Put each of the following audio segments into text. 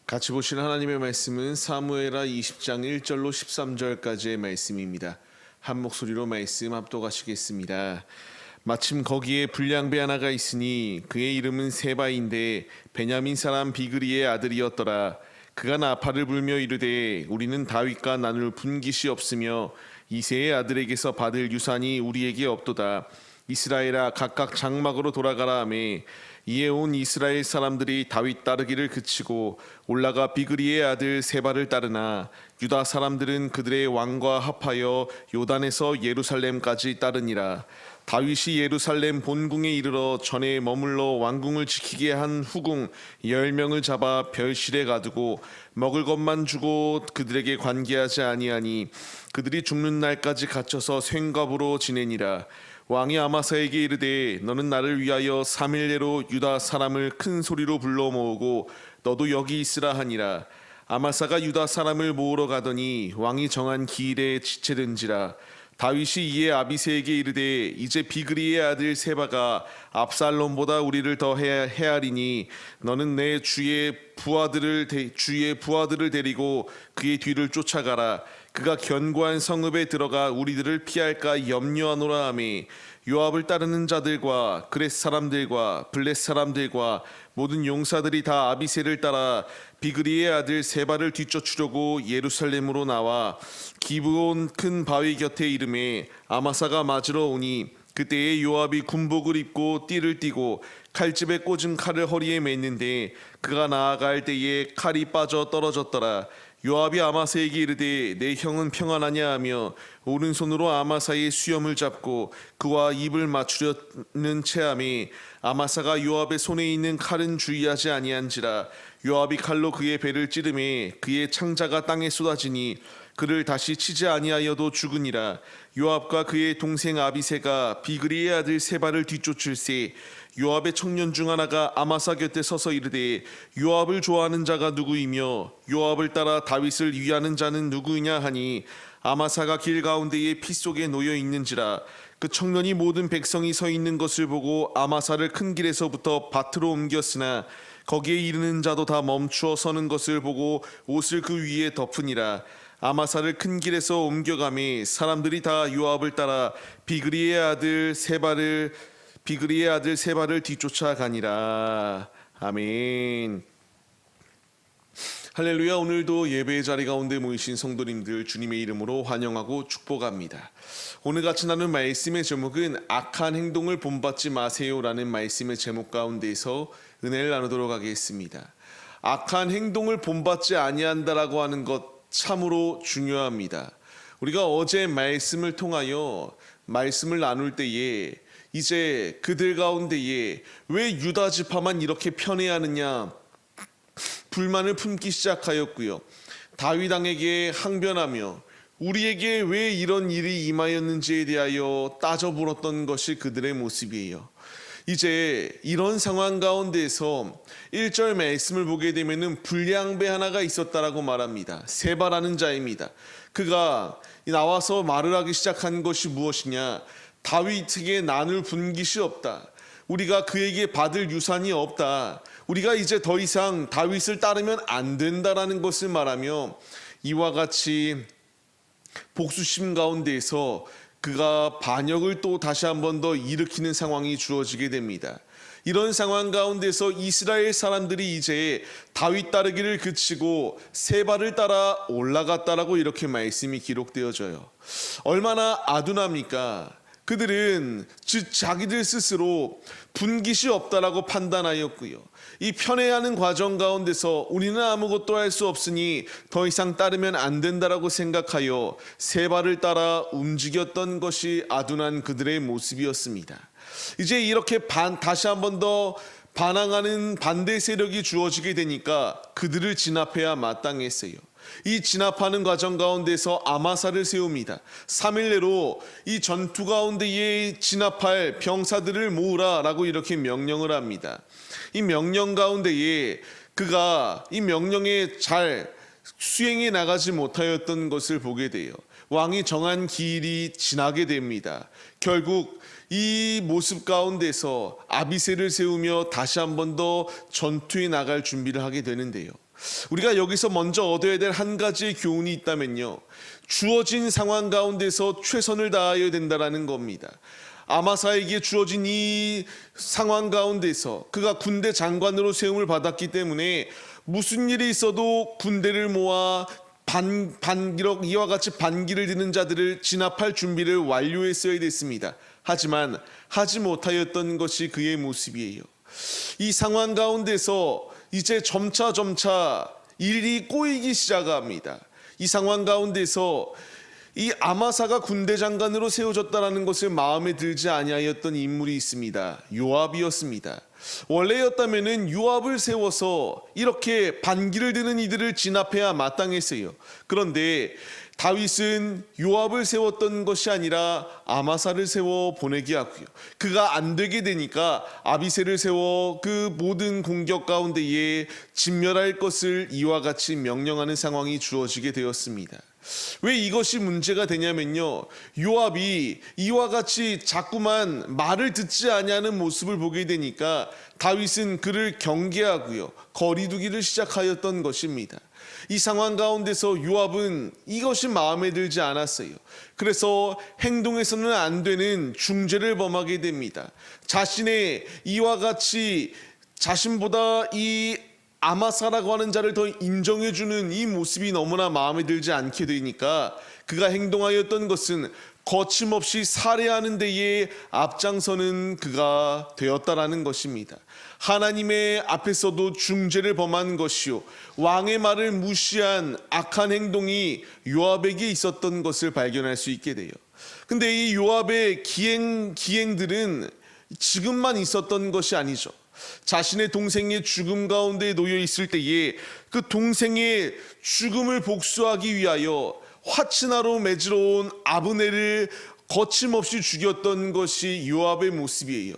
같이 보실 하나님의 말씀은 사무엘하 20장 1절로 13절까지의 말씀입니다. 한 목소리로 말씀 합독하시겠습니다. 마침 거기에 불량배 하나가 있으니 그의 이름은 세바인데 베냐민 사람 비그리의 아들이었더라. 그가 나팔을 불며 이르되 우리는 다윗과 나눌 분깃이 없으며 이새의 아들에게서 받을 유산이 우리에게 없도다. 이스라엘아 각각 장막으로 돌아가라 하매 이에 온 이스라엘 사람들이 다윗 따르기를 그치고 올라가 비그리의 아들 세바를 따르나 유다 사람들은 그들의 왕과 합하여 요단에서 예루살렘까지 따르니라. 다윗이 예루살렘 본궁에 이르러 전에 머물러 왕궁을 지키게 한 후궁 10명을 잡아 별실에 가두고 먹을 것만 주고 그들에게 관계하지 아니하니 그들이 죽는 날까지 갇혀서 쇳갑으로 지내니라. 왕이 아마사에게 이르되 너는 나를 위하여 3일 내로 유다 사람을 큰 소리로 불러 모으고 너도 여기 있으라 하니라. 아마사가 유다 사람을 모으러 가더니 왕이 정한 기일에 지체된지라. 다윗이 이에 아비새에게 이르되 이제 비그리의 아들 세바가 압살롬보다 우리를 더 헤아리니 너는 내 주의 부하들을 데리고 그의 뒤를 쫓아가라. 그가 견고한 성읍에 들어가 우리들을 피할까 염려하노라 하매 요압을 따르는 자들과 그렛 사람들과 블렛 사람들과 모든 용사들이 다 아비새를 따라 비그리의 아들 세바를 뒤쫓으려고 예루살렘으로 나와 기브온 큰 바위 곁에 이르매 아마사가 맞으러 오니 그때에 요압이 군복을 입고 띠를 띠고 칼집에 꽂은 칼을 허리에 맸는데 그가 나아갈 때에 칼이 빠져 떨어졌더라. 요압이 아마사에게 이르되 내 형은 평안하냐 하며 오른손으로 아마사의 수염을 잡고 그와 입을 맞추려는 체함에 아마사가 요압의 손에 있는 칼은 주의하지 아니한지라. 요압이 칼로 그의 배를 찌르매 그의 창자가 땅에 쏟아지니 그를 다시 치지 아니하여도 죽으니라. 요압과 그의 동생 아비새가 비그리의 아들 세바를 뒤쫓을세 요압의 청년 중 하나가 아마사 곁에 서서 이르되 요압을 좋아하는 자가 누구이며 요압을 따라 다윗을 위하는 자는 누구이냐 하니 아마사가 길 가운데에 피 속에 놓여 있는지라. 그 청년이 모든 백성이 서 있는 것을 보고 아마사를 큰 길에서부터 밭으로 옮겼으나 거기에 이르는 자도 다 멈추어 서는 것을 보고 옷을 그 위에 덮으니라. 아마사를 큰 길에서 옮겨가매 사람들이 다 요압을 따라 비그리의 아들 세바를 뒤쫓아가니라. 아멘. 할렐루야. 오늘도 예배의 자리 가운데 모이신 성도님들 주님의 이름으로 환영하고 축복합니다. 오늘 같이 나눈 말씀의 제목은 악한 행동을 본받지 마세요라는 말씀의 제목 가운데에서 은혜를 나누도록 하겠습니다. 악한 행동을 본받지 아니한다라고 하는 것 참으로 중요합니다. 우리가 어제 말씀을 통하여 말씀을 나눌 때에 이제 그들 가운데에 왜 유다 지파만 이렇게 편애하느냐 불만을 품기 시작하였고요. 다윗 왕에게 항변하며 우리에게 왜 이런 일이 임하였는지에 대하여 따져 물었던 것이 그들의 모습이에요. 이제 이런 상황 가운데서 1절 말씀을 보게 되면은 불량배 하나가 있었다라고 말합니다. 세바라는 자입니다. 그가 나와서 말을 하기 시작한 것이 무엇이냐? 다윗에게 나눌 분깃이 없다. 우리가 그에게 받을 유산이 없다. 우리가 이제 더 이상 다윗을 따르면 안 된다라는 것을 말하며 이와 같이 복수심 가운데에서 그가 반역을 또 다시 한 번 더 일으키는 상황이 주어지게 됩니다. 이런 상황 가운데서 이스라엘 사람들이 이제 다윗 따르기를 그치고 세바를 따라 올라갔다라고 이렇게 말씀이 기록되어져요. 얼마나 아둔합니까? 그들은 즉 자기들 스스로 분깃이 없다라고 판단하였고요. 이 편애하는 과정 가운데서 우리는 아무것도 할 수 없으니 더 이상 따르면 안 된다라고 생각하여 세바를 따라 움직였던 것이 아둔한 그들의 모습이었습니다. 이제 이렇게 다시 한 번 더 반항하는 반대 세력이 주어지게 되니까 그들을 진압해야 마땅했어요. 이 진압하는 과정 가운데서 아마사를 세웁니다. 3일 내로 이 전투 가운데에 진압할 병사들을 모으라 라고 이렇게 명령을 합니다. 이 명령 가운데에 그가 이 명령에 잘 수행해 나가지 못하였던 것을 보게 돼요. 왕이 정한 기일이 지나게 됩니다. 결국 이 모습 가운데서 아비새를 세우며 다시 한 번 더 전투에 나갈 준비를 하게 되는데요. 우리가 여기서 먼저 얻어야 될 한 가지의 교훈이 있다면요, 주어진 상황 가운데서 최선을 다해야 된다라는 겁니다. 아마사에게 주어진 이 상황 가운데서 그가 군대 장관으로 세움을 받았기 때문에 무슨 일이 있어도 군대를 모아 이와 같이 반기를 드는 자들을 진압할 준비를 완료했어야 됐습니다. 하지만 하지 못하였던 것이 그의 모습이에요. 이 상황 가운데서 이제 점차 일이 꼬이기 시작합니다. 이 상황 가운데서 이 아마사가 군대 장관으로 세워졌다는 것을 마음에 들지 아니하였던 인물이 있습니다. 요압이었습니다. 원래였다면은 요압을 세워서 이렇게 반기를 드는 이들을 진압해야 마땅했어요. 그런데 다윗은 요압을 세웠던 것이 아니라 아마사를 세워 보내게 하고요, 그가 안 되게 되니까 아비새를 세워 그 모든 공격 가운데에 진멸할 것을 이와 같이 명령하는 상황이 주어지게 되었습니다. 왜 이것이 문제가 되냐면요, 요압이 이와 같이 자꾸만 말을 듣지 아니하는 모습을 보게 되니까 다윗은 그를 경계하고요, 거리두기를 시작하였던 것입니다. 이 상황 가운데서 요압은 이것이 마음에 들지 않았어요. 그래서 행동에서는 안 되는 중죄를 범하게 됩니다. 자신의 이와 같이 자신보다 이 아마사라고 하는 자를 더 인정해주는 이 모습이 너무나 마음에 들지 않게 되니까 그가 행동하였던 것은 거침없이 살해하는 데에 앞장서는 그가 되었다라는 것입니다. 하나님의 앞에서도 중죄를 범한 것이요, 왕의 말을 무시한 악한 행동이 요압에게 있었던 것을 발견할 수 있게 돼요. 근데 이 요압의 기행들은 지금만 있었던 것이 아니죠. 자신의 동생의 죽음 가운데 놓여 있을 때에 그 동생의 죽음을 복수하기 위하여 화친하로 매지러 온 아브넬을 거침없이 죽였던 것이 요압의 모습이에요.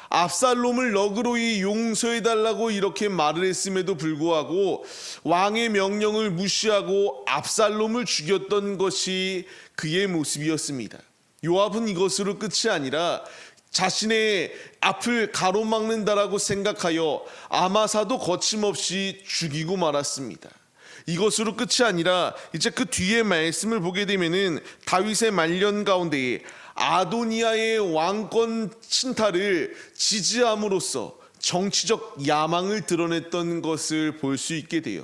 압살롬을 너그러이 용서해달라고 이렇게 말을 했음에도 불구하고 왕의 명령을 무시하고 압살롬을 죽였던 것이 그의 모습이었습니다. 요압은 이것으로 끝이 아니라 자신의 앞을 가로막는다라고 생각하여 아마사도 거침없이 죽이고 말았습니다. 이것으로 끝이 아니라 이제 그 뒤에 말씀을 보게 되면은 다윗의 말년 가운데에 아도니아의 왕권 침탈을 지지함으로써 정치적 야망을 드러냈던 것을 볼 수 있게 돼요.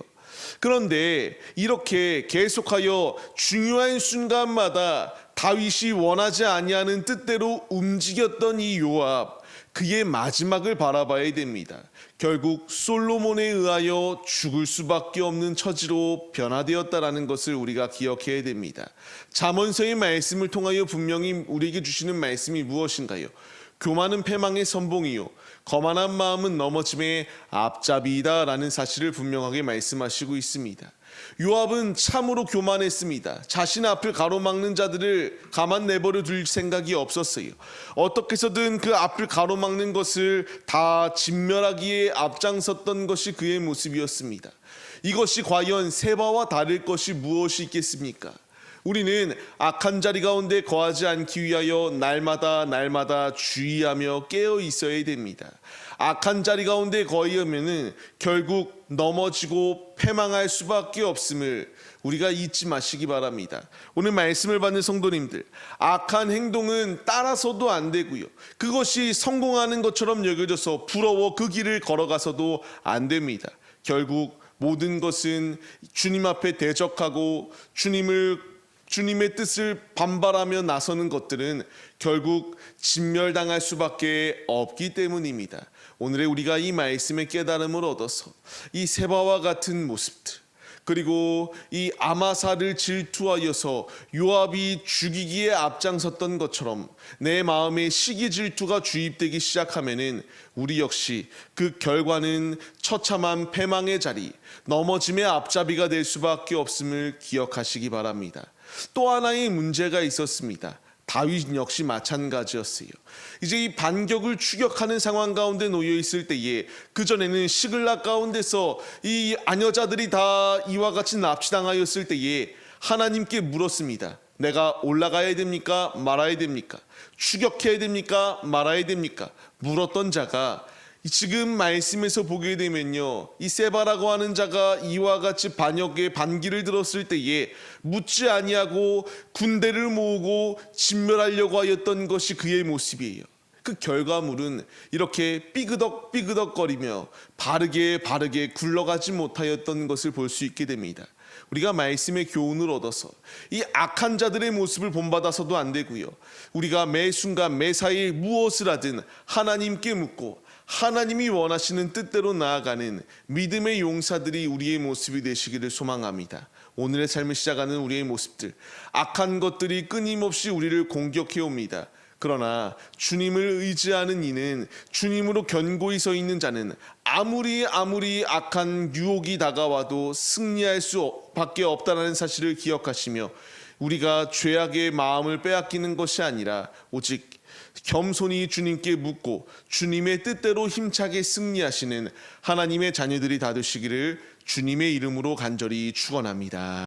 그런데 이렇게 계속하여 중요한 순간마다 다윗이 원하지 아니하는 뜻대로 움직였던 이 요압, 그의 마지막을 바라봐야 됩니다. 결국 솔로몬에 의하여 죽을 수밖에 없는 처지로 변화되었다라는 것을 우리가 기억해야 됩니다. 잠언서의 말씀을 통하여 분명히 우리에게 주시는 말씀이 무엇인가요? 교만은 패망의 선봉이요, 거만한 마음은 넘어짐의 앞잡이이다 라는 사실을 분명하게 말씀하시고 있습니다. 요압은 참으로 교만했습니다. 자신의 앞을 가로막는 자들을 가만 내버려 둘 생각이 없었어요. 어떻게 해서든 그 앞을 가로막는 것을 다 진멸하기에 앞장섰던 것이 그의 모습이었습니다. 이것이 과연 세바와 다를 것이 무엇이 있겠습니까? 우리는 악한 자리 가운데 거하지 않기 위하여 날마다 주의하며 깨어 있어야 됩니다. 악한 자리 가운데 거하면은 결국 넘어지고 패망할 수밖에 없음을 우리가 잊지 마시기 바랍니다. 오늘 말씀을 받는 성도님들, 악한 행동은 따라서도 안 되고요, 그것이 성공하는 것처럼 여겨져서 부러워 그 길을 걸어가서도 안 됩니다. 결국 모든 것은 주님 앞에 대적하고 주님의 뜻을 반발하며 나서는 것들은 결국 진멸당할 수밖에 없기 때문입니다. 오늘의 우리가 이 말씀의 깨달음을 얻어서 이 세바와 같은 모습들, 그리고 이 아마사를 질투하여서 요압이 죽이기에 앞장섰던 것처럼 내 마음에 시기 질투가 주입되기 시작하면은 우리 역시 그 결과는 처참한 패망의 자리, 넘어짐의 앞잡이가 될 수밖에 없음을 기억하시기 바랍니다. 또 하나의 문제가 있었습니다. 다윗 역시 마찬가지였어요. 이제 이 반격을 추격하는 상황 가운데 놓여 있을 때에 그전에는 시글락 가운데서 이 아녀자들이 다 이와 같이 납치당하였을 때에 하나님께 물었습니다. 내가 올라가야 됩니까? 말아야 됩니까? 추격해야 됩니까? 말아야 됩니까? 물었던 자가 지금 말씀에서 보게 되면요, 이 세바라고 하는 자가 이와 같이 반역의 반기를 들었을 때에 묻지 아니하고 군대를 모으고 진멸하려고 하였던 것이 그의 모습이에요. 그 결과물은 이렇게 삐그덕삐그덕거리며 바르게 굴러가지 못하였던 것을 볼 수 있게 됩니다. 우리가 말씀의 교훈을 얻어서 이 악한 자들의 모습을 본받아서도 안 되고요, 우리가 매 순간 매사일 무엇을 하든 하나님께 묻고 하나님이 원하시는 뜻대로 나아가는 믿음의 용사들이 우리의 모습이 되시기를 소망합니다. 오늘의 삶을 시작하는 우리의 모습들, 악한 것들이 끊임없이 우리를 공격해 옵니다. 그러나 주님을 의지하는 이는, 주님으로 견고히 서 있는 자는 아무리 악한 유혹이 다가와도 승리할 수밖에 없다는 사실을 기억하시며, 우리가 죄악의 마음을 빼앗기는 것이 아니라 오직 겸손히 주님께 묻고 주님의 뜻대로 힘차게 승리하시는 하나님의 자녀들이 다 되시기를 주님의 이름으로 간절히 축원합니다.